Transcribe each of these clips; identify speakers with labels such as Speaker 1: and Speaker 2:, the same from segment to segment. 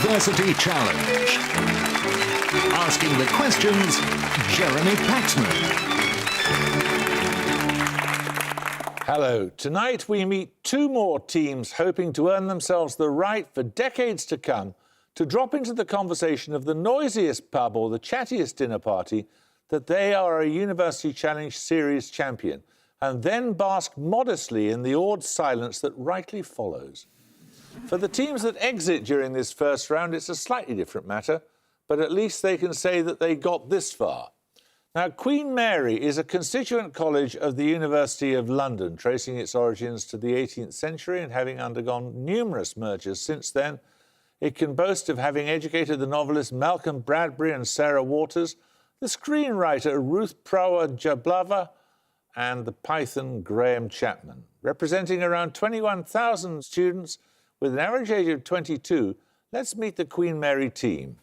Speaker 1: University Challenge. Asking the questions, Jeremy Paxman.
Speaker 2: Hello. Tonight we meet two more teams hoping to earn themselves the right for decades to come to drop into the conversation of the noisiest pub or the chattiest dinner party that they are a University Challenge Series champion, and then bask modestly in the awed silence that rightly follows. For the teams that exit during this first round, it's a slightly different matter, but at least they can say that they got this far. Now, Queen Mary is a constituent college of the University of London, tracing its origins to the 18th century and having undergone numerous mergers since then. It can boast of having educated the novelists Malcolm Bradbury and Sarah Waters, the screenwriter Ruth Prower Jablava, and the Python Graham Chapman. Representing around 21,000 students with an average age of 22, let's meet the Queen Mary team.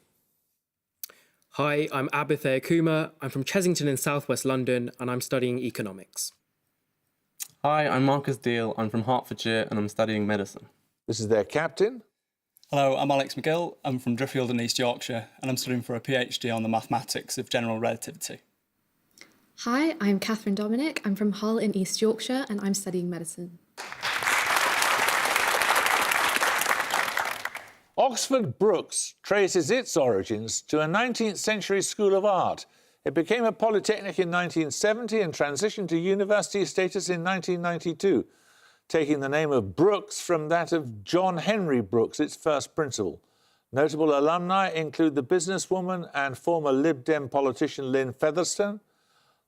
Speaker 3: Hi, I'm Abithai Akuma. I'm from Chesington in southwest London and I'm studying economics.
Speaker 4: Hi, I'm Marcus Deal. I'm from Hertfordshire and I'm studying medicine.
Speaker 2: This is their captain.
Speaker 5: Hello, I'm Alex McGill. I'm from Driffield in East Yorkshire and I'm studying for a PhD on the mathematics of general relativity.
Speaker 6: Hi, I'm Catherine Dominic. I'm from Hull in East Yorkshire and I'm studying medicine.
Speaker 2: Oxford Brookes traces its origins to a 19th century school of art. It became a polytechnic in 1970 and transitioned to university status in 1992, taking the name of Brookes from that of John Henry Brookes, its first principal. Notable alumni include the businesswoman and former Lib Dem politician Lynn Featherstone,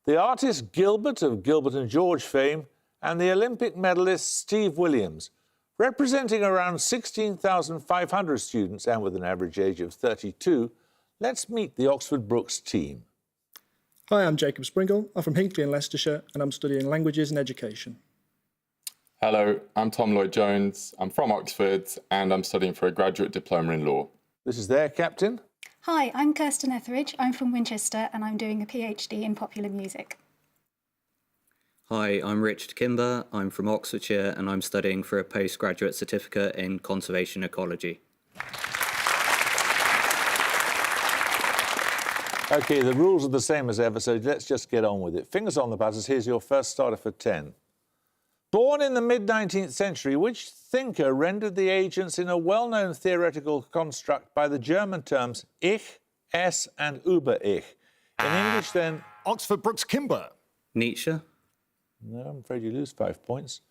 Speaker 2: the artist Gilbert of Gilbert and George fame, and the Olympic medalist Steve Williams. Representing around 16,500 students and with an average age of 32, let's meet the Oxford Brookes team.
Speaker 7: Hi, I'm Jacob Springle. I'm from Hinckley in Leicestershire and I'm studying languages and education.
Speaker 8: Hello, I'm Tom Lloyd-Jones. I'm from Oxford and I'm studying for a graduate diploma in law.
Speaker 2: This is their captain.
Speaker 9: Hi, I'm Kirsten Etheridge. I'm from Winchester and I'm doing a PhD in popular music.
Speaker 10: Hi, I'm Richard Kimber. I'm from Oxfordshire and I'm studying for a postgraduate certificate in conservation ecology.
Speaker 2: OK, the rules are the same as ever, so let's just get on with it. Fingers on the buzzers, here's your first starter for 10. Born in the mid-19th century, which thinker rendered the agents in a well-known theoretical construct by the German terms ich, es and über ich? In English, then...
Speaker 1: Oxford Brookes Kimber.
Speaker 10: Nietzsche?
Speaker 2: No, I'm afraid you lose 5 points.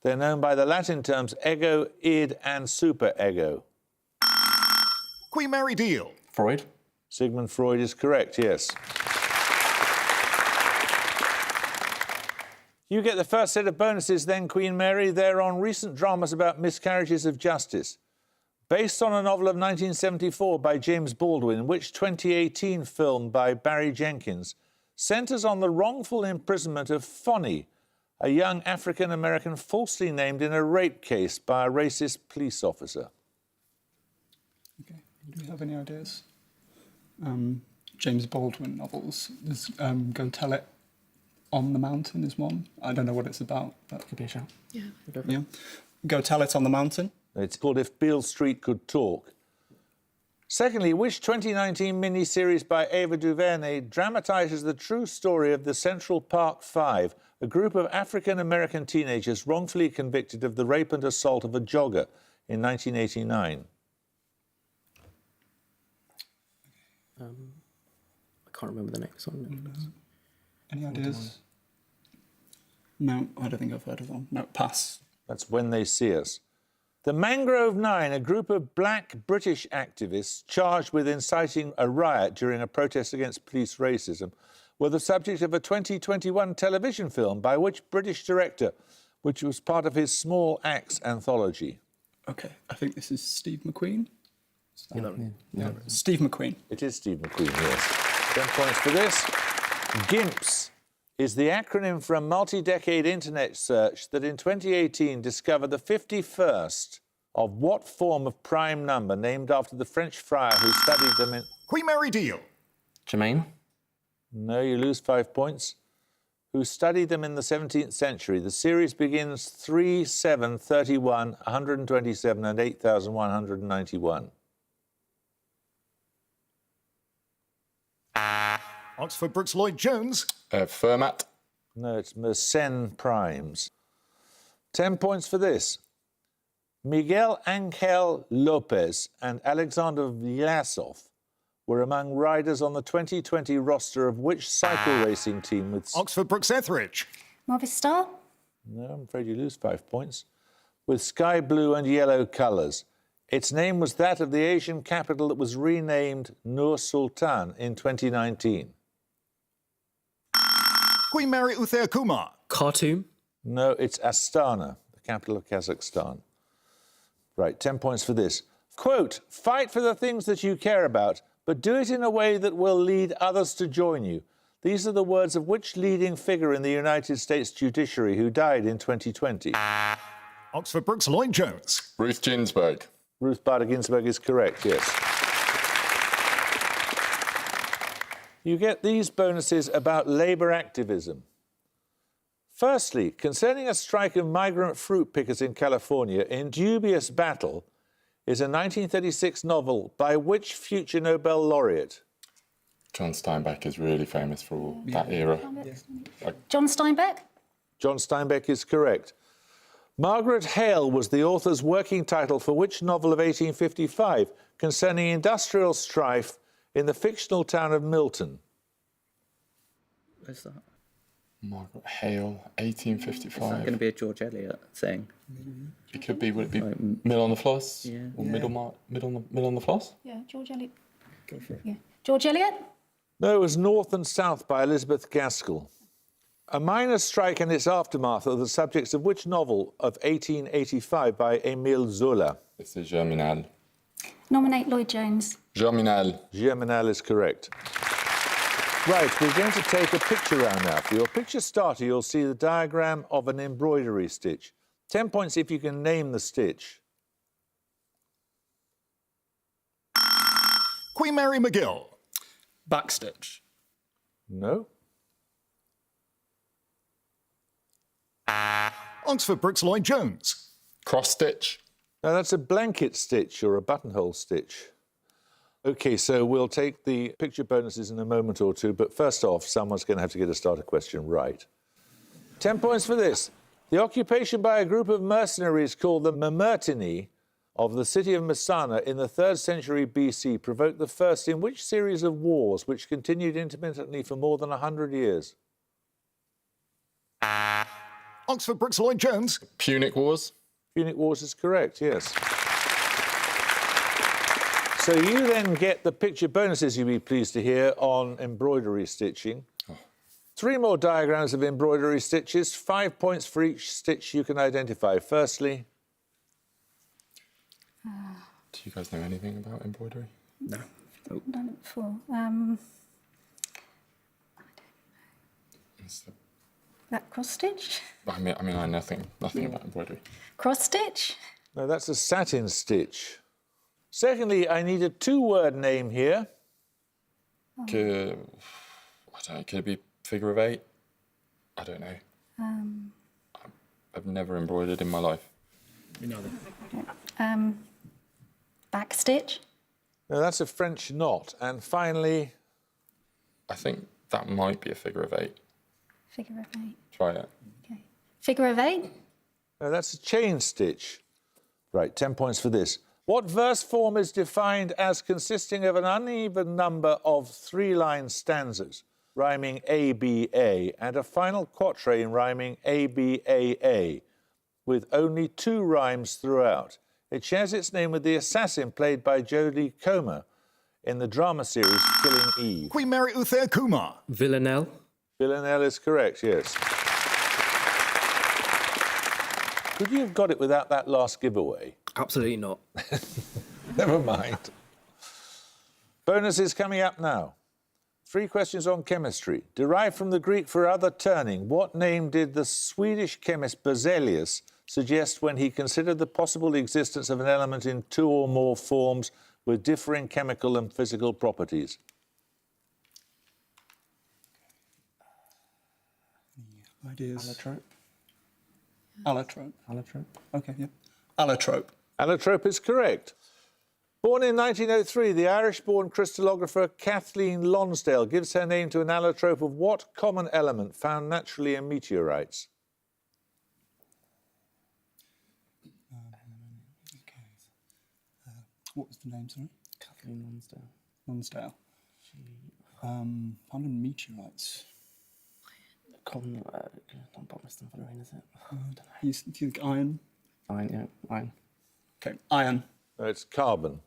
Speaker 2: They're known by the Latin terms ego, id and superego.
Speaker 1: Queen Mary Deal.
Speaker 8: Freud?
Speaker 2: Sigmund Freud is correct, yes. You get the first set of bonuses then, Queen Mary. They're on recent dramas about miscarriages of justice. Based on a novel of 1974 by James Baldwin, which 2018 film by Barry Jenkins centres on the wrongful imprisonment of Fonny, a young African-American falsely named in a rape case by a racist police officer.
Speaker 5: Okay, do you have any ideas? James Baldwin novels. There's Go Tell It on the Mountain is one. I don't know what it's about, but could be a shout.
Speaker 6: Yeah.
Speaker 5: Yeah. Go Tell It on the Mountain.
Speaker 2: It's called If Beale Street Could Talk. Secondly, which 2019 mini-series by Ava DuVernay dramatises the true story of the Central Park Five, a group of African-American teenagers wrongfully convicted of the rape and assault of a jogger in 1989?
Speaker 3: I can't remember the next one.
Speaker 5: Any ideas? No, I don't think I've heard of them. No, pass.
Speaker 2: That's When They See Us. The Mangrove Nine, a group of black British activists charged with inciting a riot during a protest against police racism, were the subject of a 2021 television film by which British director, which was part of his Small Axe anthology?
Speaker 5: OK, I think this is Steve McQueen.
Speaker 3: Yeah.
Speaker 5: Steve McQueen.
Speaker 2: It is Steve McQueen, yes. 10 points for this. GIMPS is the acronym for a multi-decade internet search that in 2018 discovered the 51st of what form of prime number named after the French friar who studied them in...
Speaker 1: Queen Mary Deal.
Speaker 4: Jermaine?
Speaker 2: No, you lose 5 points. Who studied them in the 17th century. The series begins 3, 7, 31, 127 and 8,191.
Speaker 1: Oxford Brookes Lloyd-Jones.
Speaker 8: Fermat.
Speaker 2: No, it's Mersenne primes. 10 points for this. Miguel Angel Lopez and Alexander Vlasov were among riders on the 2020 roster of which cycle racing team with...
Speaker 1: Oxford Brookes Etheridge.
Speaker 9: Movistar.
Speaker 2: No, I'm afraid you lose 5 points. With sky blue and yellow colours. Its name was that of the Asian capital that was renamed Nur Sultan in 2019.
Speaker 1: Queen Mary Uther Kumar.
Speaker 3: Khartoum.
Speaker 2: No, it's Astana, the capital of Kazakhstan. Right, 10 points for this. Quote, fight for the things that you care about, but do it in a way that will lead others to join you. These are the words of which leading figure in the United States judiciary who died in 2020?
Speaker 1: Oxford Brookes Lloyd-Jones.
Speaker 8: Ruth Ginsburg.
Speaker 2: Ruth Bader Ginsburg is correct, yes. You get these bonuses about labour activism. Firstly, concerning a strike of migrant fruit pickers in California, In Dubious Battle is a 1936 novel by which future Nobel laureate?
Speaker 8: John Steinbeck is really famous for all that era.
Speaker 9: John Steinbeck.
Speaker 2: John Steinbeck is correct. Margaret Hale was the author's working title for which novel of 1855 concerning industrial strife in the fictional town of Milton?
Speaker 10: Where's that?
Speaker 8: Margaret Hale, 1855.
Speaker 10: Is that going to be a George Eliot thing?
Speaker 8: It could be. Would it be Mill on the Floss?
Speaker 10: Yeah.
Speaker 8: Or Middle on the Floss?
Speaker 9: Yeah, George Eliot. Go for it. Yeah. George Eliot.
Speaker 2: No, it was North and South by Elizabeth Gaskell. A miners' strike and its aftermath are the subjects of which novel of 1885 by Émile Zola?
Speaker 8: This is Germinal.
Speaker 9: Nominate Lloyd-Jones.
Speaker 8: Germinal.
Speaker 2: Germinal is correct. Right, we're going to take a picture round now. For your picture starter, you'll see the diagram of an embroidery stitch. 10 points if you can name the stitch.
Speaker 1: Queen Mary McGill.
Speaker 7: Backstitch.
Speaker 2: No.
Speaker 1: Oxford Brookes Lloyd-Jones.
Speaker 8: Cross stitch.
Speaker 2: No, that's a blanket stitch or a buttonhole stitch. OK, so we'll take the picture bonuses in a moment or two, but first off, someone's going to have to get a starter question right. 10 points for this. The occupation by a group of mercenaries called the Mamertini of the city of Messana in the 3rd century BC provoked the first in which series of wars which continued intermittently for more than 100 years?
Speaker 1: Oxford Brookes Lloyd-Jones.
Speaker 8: Punic Wars.
Speaker 2: Punic Wars is correct, yes. So you then get the picture bonuses, you'll be pleased to hear, on embroidery stitching. 3 more diagrams of embroidery stitches, 5 points for each stitch you can identify. Firstly...
Speaker 8: Do you guys know anything about embroidery?
Speaker 7: No.
Speaker 9: I've done it before. That cross stitch.
Speaker 8: I mean, I know nothing about embroidery.
Speaker 9: Cross stitch.
Speaker 2: No, that's a satin stitch. Secondly, I need a 2-word name here.
Speaker 8: I don't know, could it be figure of 8? I don't know. I've never embroidered in my life.
Speaker 7: Me neither.
Speaker 9: Back stitch.
Speaker 2: No, that's a French knot. And finally...
Speaker 8: I think that might be a figure of 8.
Speaker 9: Figure of 8.
Speaker 8: Try it.
Speaker 9: Okay. Figure of 8.
Speaker 2: No, that's a chain stitch. Right, 10 points for this. What verse form is defined as consisting of an uneven number of 3-line stanzas, rhyming A-B-A, and a final quatrain rhyming A-B-A-A, with only 2 rhymes throughout? It shares its name with the assassin played by Jodie Comer in the drama series Killing Eve.
Speaker 1: Queen Mary Uther Kumar.
Speaker 3: Villanelle.
Speaker 2: Villanelle is correct, yes. Could you have got it without that last giveaway?
Speaker 3: Absolutely not.
Speaker 2: Never mind. Bonus is coming up now. 3 questions on chemistry. Derived from the Greek for other turning, what name did the Swedish chemist Berzelius suggest when he considered the possible existence of an element in 2 or more forms with differing chemical and physical properties?
Speaker 5: Ideas.
Speaker 4: Allotrope.
Speaker 5: Allotrope.
Speaker 4: Allotrope.
Speaker 5: Okay, yeah. Allotrope.
Speaker 2: Allotrope is correct. Born in 1903, the Irish-born crystallographer Kathleen Lonsdale gives her name to an allotrope of what common element found naturally in meteorites?
Speaker 5: What was the name, sorry?
Speaker 4: Kathleen Lonsdale.
Speaker 5: Lonsdale. Found in meteorites.
Speaker 4: Common, not Bomiston fluorine, is it?
Speaker 5: You think iron?
Speaker 4: Iron, yeah, iron.
Speaker 5: Okay, iron.
Speaker 2: No, it's carbon.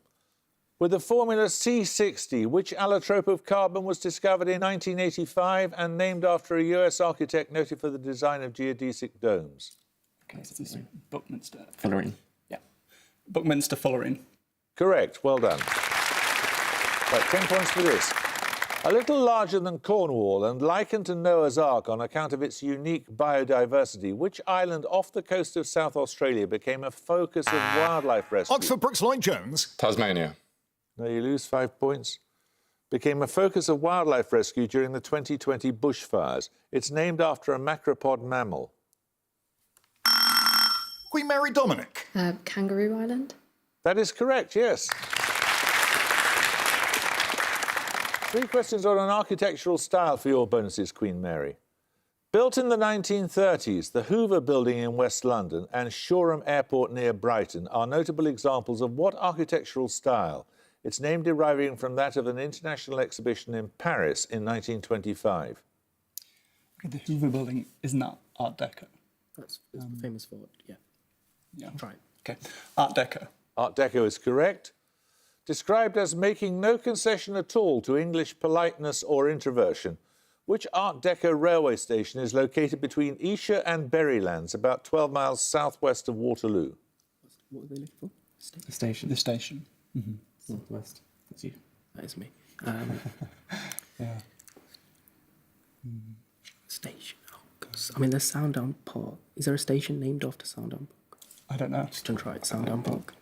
Speaker 2: With the formula C60, which allotrope of carbon was discovered in 1985 and named after a US architect noted for the design of geodesic domes?
Speaker 5: Okay, so this is Buckminster.
Speaker 4: Fluorine.
Speaker 5: Yeah. Buckminster fullerene.
Speaker 2: Correct, well done. Right, 10 points for this. A little larger than Cornwall and likened to Noah's Ark on account of its unique biodiversity, which island off the coast of South Australia became a focus of wildlife rescue?
Speaker 1: Oxford Brookes Lloyd-Jones.
Speaker 8: Tasmania.
Speaker 2: No, you lose 5 points. Became a focus of wildlife rescue during the 2020 bushfires. It's named after a macropod mammal.
Speaker 1: Queen Mary Dominic.
Speaker 6: Kangaroo Island.
Speaker 2: That is correct, yes. 3 questions on an architectural style for your bonuses, Queen Mary. Built in the 1930s, the Hoover Building in West London and Shoreham Airport near Brighton are notable examples of what architectural style? Its name deriving from that of an international exhibition in Paris in 1925.
Speaker 5: Okay, the Hoover Building, isn't that Art Deco?
Speaker 3: That's famous for it, yeah.
Speaker 5: Yeah.
Speaker 3: Try it.
Speaker 5: Okay, Art Deco.
Speaker 2: Art Deco is correct. Described as making no concession at all to English politeness or introversion, which Art Deco railway station is located between Esher and Berrylands, about 12 miles southwest of Waterloo?
Speaker 3: What were they looking for?
Speaker 4: The station.
Speaker 5: The station.
Speaker 4: Northwest. That's you.
Speaker 3: That is me.
Speaker 5: Yeah.
Speaker 3: Station. Oh, God. I mean, there's Sandown Park. Is there a station named after Sandown Park?
Speaker 5: I don't know.
Speaker 3: Just don't try it. Sandown Park.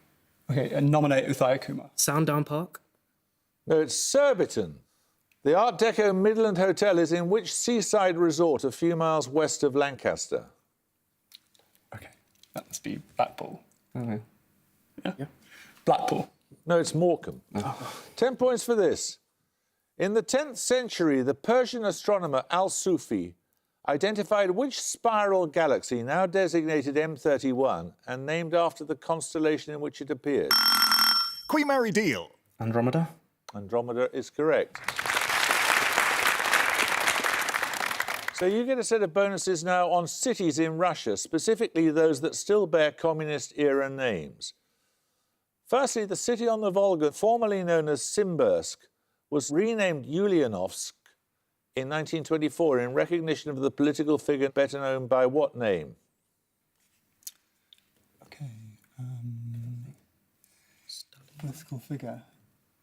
Speaker 5: Okay, and nominate Uthaya Kumar.
Speaker 3: Sandown Park?
Speaker 2: No, it's Surbiton. The Art Deco Midland Hotel is in which seaside resort a few miles west of Lancaster?
Speaker 5: Okay, that must be Blackpool.
Speaker 4: Okay.
Speaker 5: Yeah. Blackpool.
Speaker 2: No, it's Morecambe. 10 points for this. In the 10th century, the Persian astronomer Al-Sufi identified which spiral galaxy, now designated M31, and named after the constellation in which it appeared?
Speaker 1: Queen Mary Deal.
Speaker 4: Andromeda.
Speaker 2: Andromeda is correct. So you get a set of bonuses now on cities in Russia, specifically those that still bear communist-era names. Firstly, the city on the Volga, formerly known as Simbirsk, was renamed Ulyanovsk in 1924 in recognition of the political figure better known by what name?
Speaker 5: Okay. Political figure.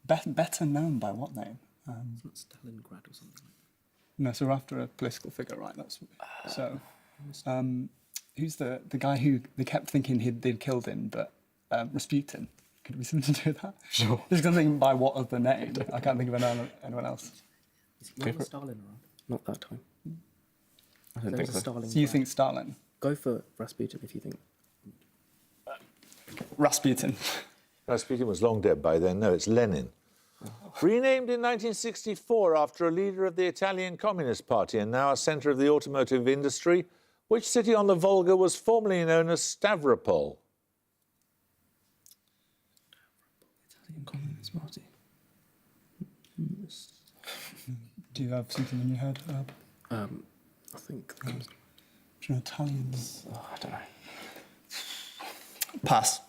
Speaker 5: Better known by what name?
Speaker 3: It's not Stalingrad or something like that.
Speaker 5: No, so we're after a political figure, right? That's so. Who's the guy who they kept thinking they'd killed him, but Rasputin? Could it be something to do with that?
Speaker 4: Sure.
Speaker 5: There's something by what other name? I can't think of anyone else.
Speaker 3: Is Stalin around? Not that time.
Speaker 4: I don't
Speaker 3: There
Speaker 4: think
Speaker 3: was a
Speaker 4: so.
Speaker 3: Stalin.
Speaker 5: So you think Stalin?
Speaker 3: Go for Rasputin if you think.
Speaker 5: Rasputin.
Speaker 2: Rasputin was long dead by then. No, it's Lenin. Renamed in 1964 after a leader of the Italian Communist Party and now a centre of the automotive industry, which city on the Volga was formerly known as Stavropol?
Speaker 4: Italian Communist Party.
Speaker 5: Do you have something in your head, Herb?
Speaker 3: I think.
Speaker 5: Do you know Italians?
Speaker 4: Oh, I don't know.
Speaker 5: Pass.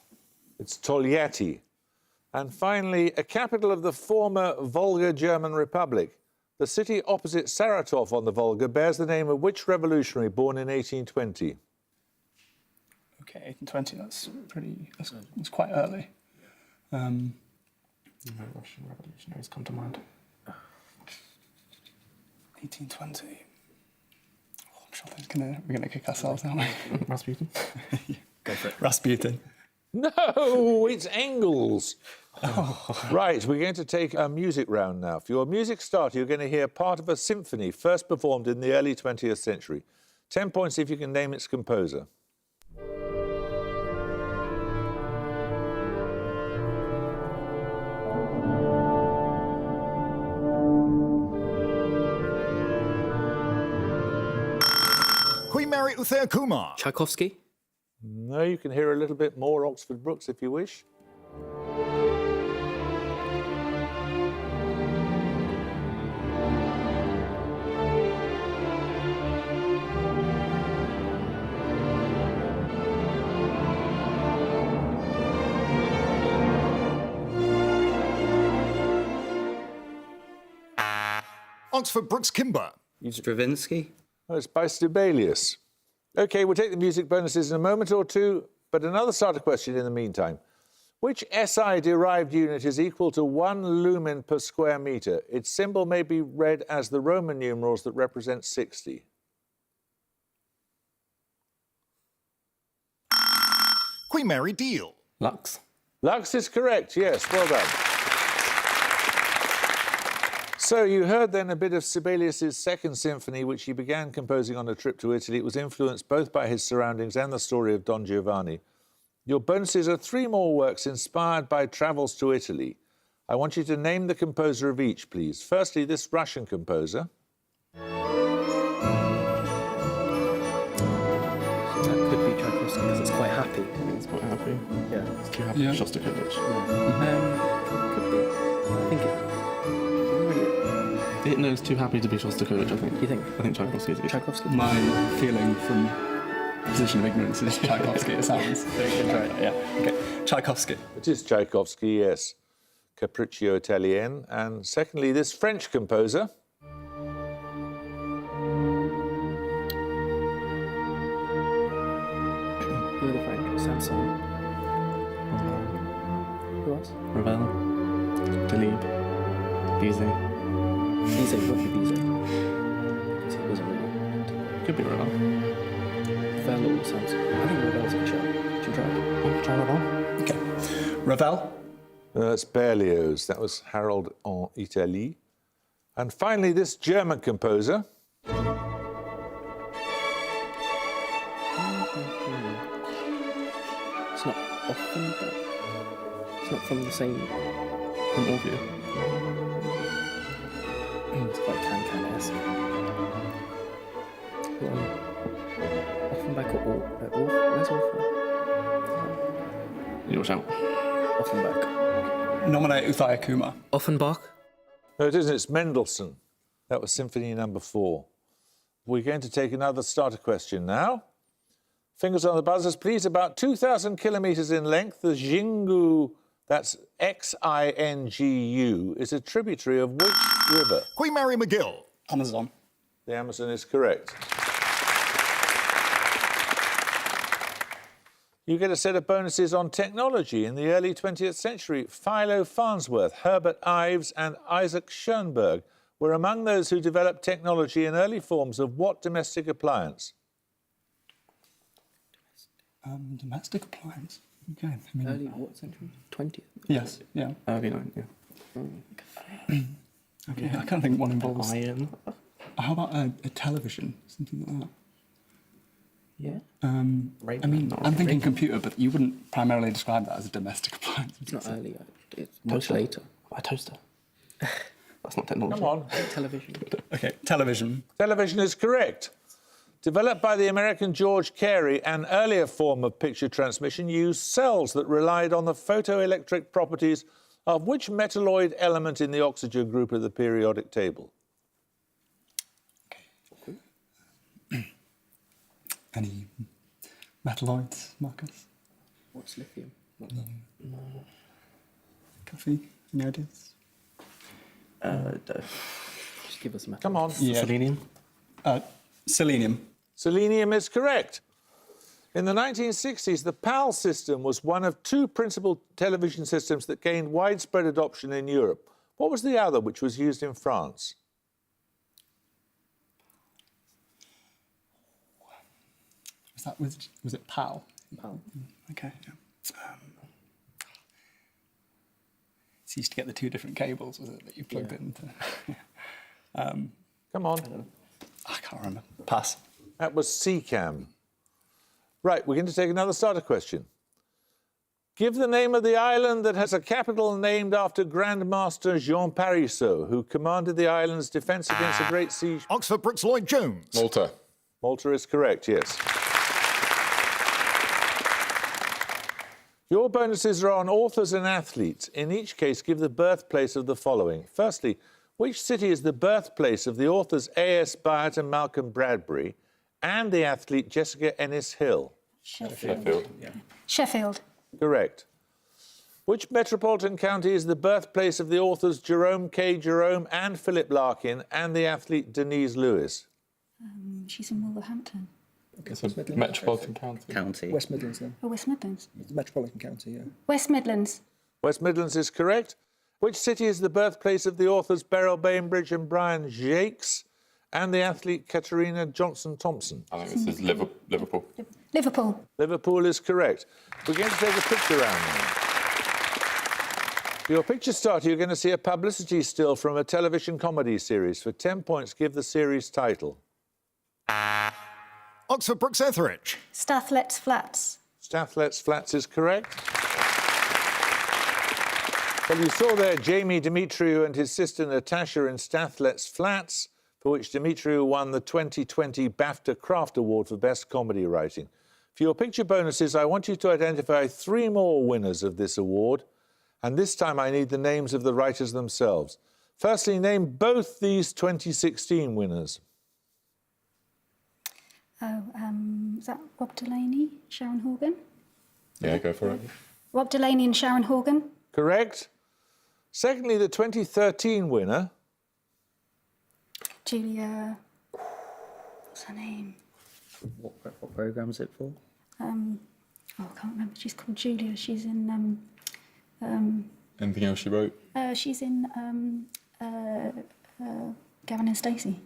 Speaker 2: It's Togliatti. And finally, a capital of the former Volga German Republic. The city opposite Saratov on the Volga bears the name of which revolutionary born in 1820?
Speaker 5: Okay, 1820. That's quite early.
Speaker 4: No Russian revolutionaries come to mind.
Speaker 5: 1820. Oh, I'm sure we're gonna kick ourselves, aren't we?
Speaker 4: Rasputin.
Speaker 5: Go for it. Rasputin.
Speaker 2: No, it's Engels. Oh. Right, we're going to take a music round now. For your music starter, you're going to hear part of a symphony first performed in the early 20th century. 10 points if you can name its composer.
Speaker 1: Mary Uthaya Kumar.
Speaker 3: Tchaikovsky.
Speaker 2: No, you can hear a little bit more Oxford Brookes if you wish.
Speaker 1: Oxford Brookes Kimber.
Speaker 10: Stravinsky.
Speaker 2: Oh, it's by Sibelius. OK, we'll take the music bonuses in a moment or two, but another starter question in the meantime. Which SI-derived unit is equal to 1 lumen per square metre? Its symbol may be read as the Roman numerals that represent 60.
Speaker 1: Queen Mary Deal.
Speaker 4: Lux.
Speaker 2: Lux is correct, yes, well done. So you heard then a bit of Sibelius's Second Symphony, which he began composing on a trip to Italy. It was influenced both by his surroundings and the story of Don Giovanni. Your bonuses are 3 more works inspired by travels to Italy. I want you to name the composer of each, please. Firstly, this Russian composer.
Speaker 3: That could be Tchaikovsky because it's quite happy.
Speaker 4: It's quite happy.
Speaker 3: Yeah.
Speaker 4: It's too happy for Shostakovich.
Speaker 3: Could be. I think it.
Speaker 4: No, it's too happy to be Shostakovich, I think.
Speaker 3: You think?
Speaker 4: I think Tchaikovsky is good.
Speaker 3: Tchaikovsky.
Speaker 5: My feeling from position of ignorance is Tchaikovsky. It sounds. Yeah. Okay. Tchaikovsky.
Speaker 2: It is Tchaikovsky, yes. Capriccio Italien. And secondly, this French composer.
Speaker 3: Who are the French? Samson. Who else?
Speaker 4: Ravel. Delibes. Bizet.
Speaker 3: Bizet, would be Bizet. Because he wasn't really.
Speaker 4: Could be Ravel.
Speaker 3: Ravel or Samson. I think Ravel's a chap. Should we try it?
Speaker 4: Try Ravel.
Speaker 5: Okay. Ravel.
Speaker 2: That's Berlioz. That was Harold en Italie. And finally, this German composer.
Speaker 3: It's not often, but it's not from the same.
Speaker 4: From Orpheus.
Speaker 3: It's quite Can-Can-esque. Offenbach or where's Orpheus?
Speaker 4: Your shout.
Speaker 3: Offenbach.
Speaker 5: Nominate Uthaya Kumar.
Speaker 3: Offenbach.
Speaker 2: No, it isn't. It's Mendelssohn. That was Symphony No. 4. We're going to take another starter question now. Fingers on the buzzers, please. About 2,000 kilometres in length, the Xingu, that's Xingu, is a tributary of which river?
Speaker 1: Queen Mary McGill.
Speaker 5: Amazon.
Speaker 2: The Amazon is correct. You get a set of bonuses on technology. In the early 20th century, Philo Farnsworth, Herbert Ives and Isaac Schoenberg were among those who developed technology in early forms of what domestic appliance?
Speaker 5: Domestic appliance. Okay. I mean,
Speaker 3: Early what century? 20th?
Speaker 5: yes. Yeah.
Speaker 4: Early 9, yeah.
Speaker 5: Okay. I can't think one involves.
Speaker 4: Iron.
Speaker 5: How about a television? Something like that.
Speaker 3: Yeah.
Speaker 5: I mean,
Speaker 4: Not
Speaker 5: I'm thinking
Speaker 4: radio.
Speaker 5: computer, but you wouldn't primarily describe that as a domestic appliance.
Speaker 3: It's not early. It's much later.
Speaker 4: A toaster. That's not technology.
Speaker 2: Come on.
Speaker 3: Television.
Speaker 5: Okay. Television.
Speaker 2: Television is correct. Developed by the American George Carey, an earlier form of picture transmission used cells that relied on the photoelectric properties of which metalloid element in the oxygen group of the periodic table?
Speaker 5: Any metalloids, Marcus?
Speaker 3: What's lithium?
Speaker 5: Coffee? Any ideas?
Speaker 3: Just give us a metal.
Speaker 2: Come on.
Speaker 5: Yeah.
Speaker 4: Selenium.
Speaker 5: Selenium.
Speaker 2: Selenium is correct. In the 1960s, the PAL system was one of 2 principal television systems that gained widespread adoption in Europe. What was the other, which was used in France?
Speaker 5: Was it PAL?
Speaker 3: PAL.
Speaker 5: Okay. Yeah. So you used to get the 2 different cables, was it, that you plugged into?
Speaker 2: Come on.
Speaker 5: I can't remember. Pass.
Speaker 2: That was CCAM. Right, we're going to take another starter question. Give the name of the island that has a capital named after Grandmaster Jean Parisot, who commanded the island's defence against a great siege.
Speaker 1: Oxford Brookes Lloyd Jones.
Speaker 8: Malta.
Speaker 2: Malta is correct, yes. Your bonuses are on authors and athletes. In each case, give the birthplace of the following. Firstly, which city is the birthplace of the authors A.S. Byatt and Malcolm Bradbury and the athlete Jessica Ennis-Hill?
Speaker 8: Sheffield.
Speaker 9: Sheffield.
Speaker 2: Correct. Which metropolitan county is the birthplace of the authors Jerome K. Jerome and Philip Larkin and the athlete Denise Lewis?
Speaker 9: She's in Wolverhampton.
Speaker 8: It's a metropolitan county.
Speaker 7: West Midlands, then.
Speaker 9: Oh, West Midlands.
Speaker 7: It's a metropolitan county, yeah.
Speaker 9: West Midlands.
Speaker 2: West Midlands is correct. Which city is the birthplace of the authors Beryl Bainbridge and Brian Jacques and the athlete Katerina Johnson-Thompson?
Speaker 8: I think this is Liverpool.
Speaker 9: Liverpool.
Speaker 2: Liverpool is correct. We're going to take a picture round now. For your picture starter, you're going to see a publicity still from a television comedy series. For 10 points, give the series title.
Speaker 1: Oxford Brookes Etheridge.
Speaker 9: Stathlet's Flats.
Speaker 2: Stathlet's Flats is correct. Well, you saw there Jamie Demetriou and his sister Natasha in Stathlet's Flats, for which Demetriou won the 2020 BAFTA Craft Award for Best Comedy Writing. For your picture bonuses, I want you to identify 3 more winners of this award, and this time I need the names of the writers themselves. Firstly, name both these 2016 winners.
Speaker 9: Oh, is that Rob Delaney, Sharon Horgan?
Speaker 8: Yeah, go for it.
Speaker 9: Rob Delaney and Sharon Horgan.
Speaker 2: Correct. Secondly, the 2013 winner.
Speaker 9: Julia. What's her name?
Speaker 10: What programme is it for?
Speaker 9: I can't remember. She's called Julia. She's in.
Speaker 8: Anything else she wrote?
Speaker 9: She's in Gavin and Stacey.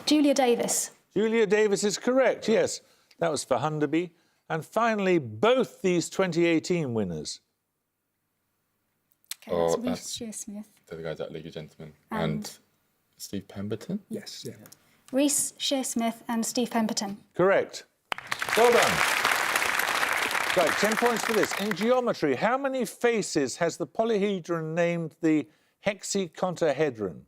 Speaker 9: Julia Davis.
Speaker 2: Julia Davis is correct, yes. That was for Hunderby. And finally, both these 2018 winners.
Speaker 9: Okay,
Speaker 8: Oh,
Speaker 9: that's
Speaker 8: that's-
Speaker 9: Reece Shearsmith.
Speaker 8: The guys at League of Gentlemen. And Steve Pemberton?
Speaker 7: Yes, yeah.
Speaker 9: Reece Shearsmith and Steve Pemberton.
Speaker 2: Correct. Well done. Right, 10 points for this. In geometry, how many faces has the polyhedron named the hexaconahedron?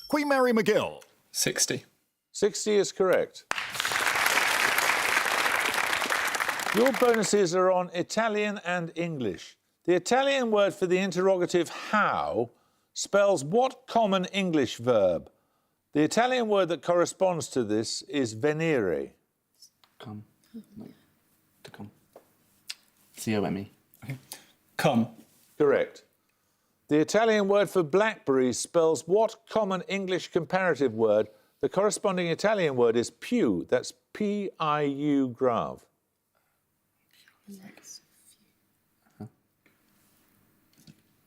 Speaker 1: Queen Mary McGill.
Speaker 8: 60.
Speaker 2: 60 is correct. Your bonuses are on Italian and English. The Italian word for the interrogative how spells what common English verb? The Italian word that corresponds to this is venire.
Speaker 4: Come. Like, to come. C-O-M-E.
Speaker 5: Come.
Speaker 2: Correct. The Italian word for blackberries spells what common English comparative word? The corresponding Italian word is più. That's P-I-U grave.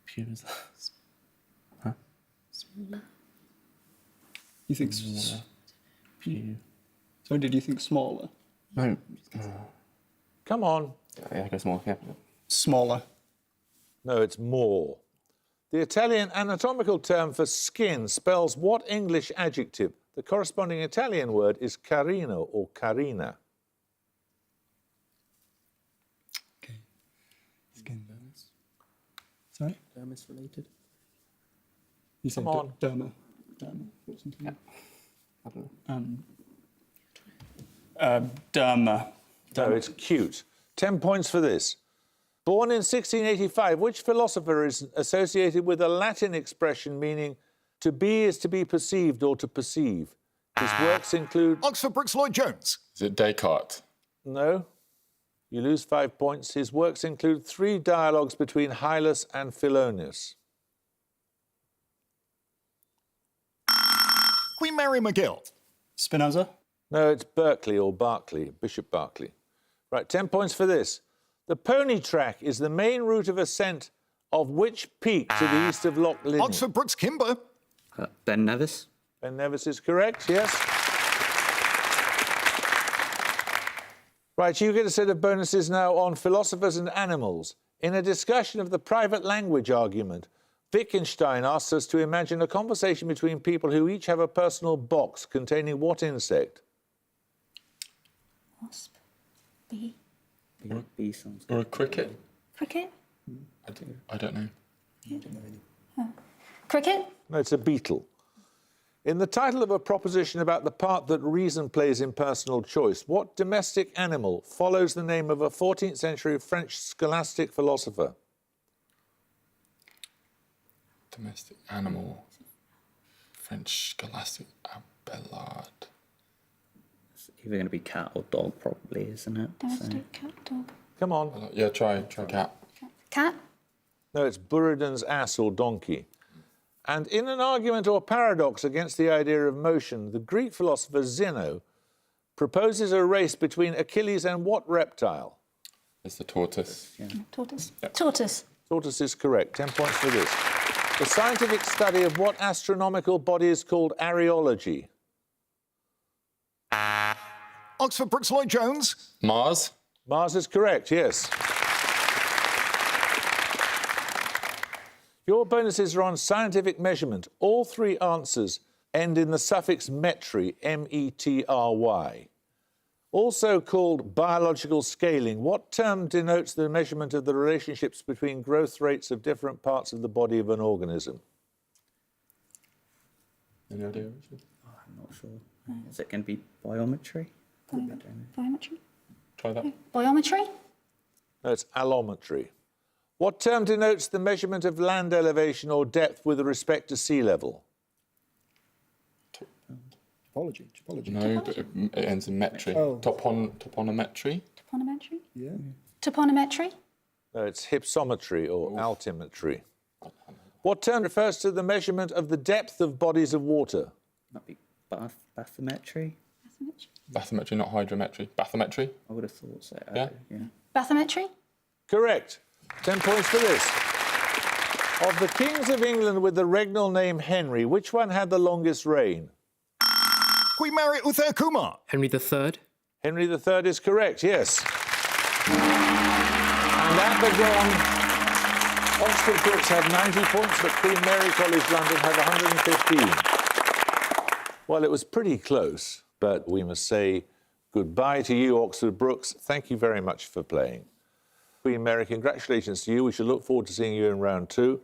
Speaker 4: Pew is huh?
Speaker 5: You think...
Speaker 4: Pew.
Speaker 5: Sorry, did you think smaller?
Speaker 4: No.
Speaker 2: Come on.
Speaker 4: Yeah, go small, yeah.
Speaker 5: Smaller.
Speaker 2: No, it's more. The Italian anatomical term for skin spells what English adjective? The corresponding Italian word is carino or carina.
Speaker 5: Okay. Skin. Sorry?
Speaker 10: Dermis related?
Speaker 5: You said
Speaker 2: Come on.
Speaker 5: derma. Derma. Or something.
Speaker 4: Yeah. I don't know.
Speaker 5: Derma.
Speaker 2: No, it's cute. 10 points for this. Born in 1685, which philosopher is associated with a Latin expression meaning to be is to be perceived or to perceive? His works include...
Speaker 1: Oxford Brookes Lloyd-Jones.
Speaker 8: Is it Descartes?
Speaker 2: No. You lose 5 points. His works include 3 dialogues between Hylas and Philonous.
Speaker 1: Queen Mary McGill.
Speaker 5: Spinoza.
Speaker 2: No, it's Berkeley or Berkeley, Bishop Berkeley. Right, 10 points for this. The pony track is the main route of ascent of which peak to the east of Loch Lynn?
Speaker 1: Oxford Brookes Kimber.
Speaker 10: Ben Nevis?
Speaker 2: Ben Nevis is correct, yes. Right, you get a set of bonuses now on philosophers and animals. In a discussion of the private language argument, Wittgenstein asks us to imagine a conversation between people who each have a personal box containing what insect?
Speaker 9: Wasp. Bee.
Speaker 10: B sounds
Speaker 8: Or a cricket?
Speaker 9: Cricket.
Speaker 8: I don't know.
Speaker 9: Cricket?
Speaker 2: No, it's a beetle. In the title of a proposition about the part that reason plays in personal choice, what domestic animal follows the name of a 14th century French scholastic philosopher?
Speaker 8: Domestic animal. French scholastic Abelard.
Speaker 10: It's either going to be cat or dog, probably, isn't it?
Speaker 9: Domestic cat, dog.
Speaker 2: Come on.
Speaker 8: Yeah, try cat.
Speaker 9: Cat?
Speaker 2: No, it's Buridan's ass or donkey. And in an argument or paradox against the idea of motion, the Greek philosopher Zeno proposes a race between Achilles and what reptile?
Speaker 8: It's the tortoise.
Speaker 10: Yeah.
Speaker 9: Tortoise?
Speaker 8: Yep.
Speaker 9: Tortoise.
Speaker 2: Tortoise is correct. 10 points for this. The scientific study of what astronomical body is called areology?
Speaker 1: Oxford Brookes Lloyd-Jones.
Speaker 8: Mars.
Speaker 2: Mars is correct, yes. Your bonuses are on scientific measurement. All three answers end in the suffix metry, M-E-T-R-Y. Also called biological scaling, what term denotes the measurement of the relationships between growth rates of different parts of the body of an organism?
Speaker 8: Any idea, Richard?
Speaker 10: Oh, I'm not sure. Is it going to be biometry?
Speaker 9: Biometry?
Speaker 8: Try that.
Speaker 9: Biometry?
Speaker 2: No, it's allometry. What term denotes the measurement of land elevation or depth with respect to sea level?
Speaker 7: Topology.
Speaker 8: No, but it ends in metry.
Speaker 7: Oh.
Speaker 8: Toponometry.
Speaker 9: Toponometry?
Speaker 7: Yeah.
Speaker 9: Toponometry?
Speaker 2: No, it's hypsometry or altimetry. What term refers to the measurement of the depth of bodies of water?
Speaker 10: Might be bathymetry.
Speaker 8: Bathymetry, not hydrometry. Bathymetry.
Speaker 10: I would have thought so.
Speaker 8: Yeah.
Speaker 9: Bathymetry?
Speaker 2: Correct. 10 points for this. Of the kings of England with the regnal name Henry, which one had the longest reign?
Speaker 1: Queen Mary Uther Kumar.
Speaker 3: Henry III.
Speaker 2: Henry III is correct, yes. And at the gong, Oxford Brookes have 90 points, but Queen Mary College London have 115. Well, it was pretty close, but we must say goodbye to you, Oxford Brookes. Thank you very much for playing. Queen Mary, congratulations to you. We shall look forward to seeing you in round 2.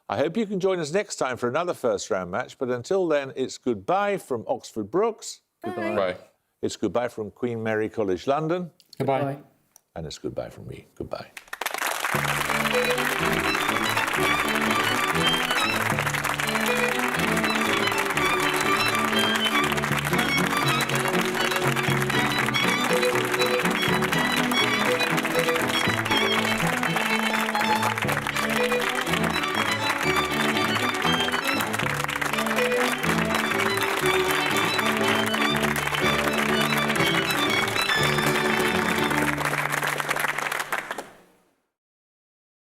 Speaker 2: I hope you can join us next time for another first-round match, but until then, it's goodbye from Oxford Brookes.
Speaker 8: Goodbye.
Speaker 2: It's goodbye from Queen Mary College London.
Speaker 8: Goodbye.
Speaker 2: And it's goodbye from me. Goodbye.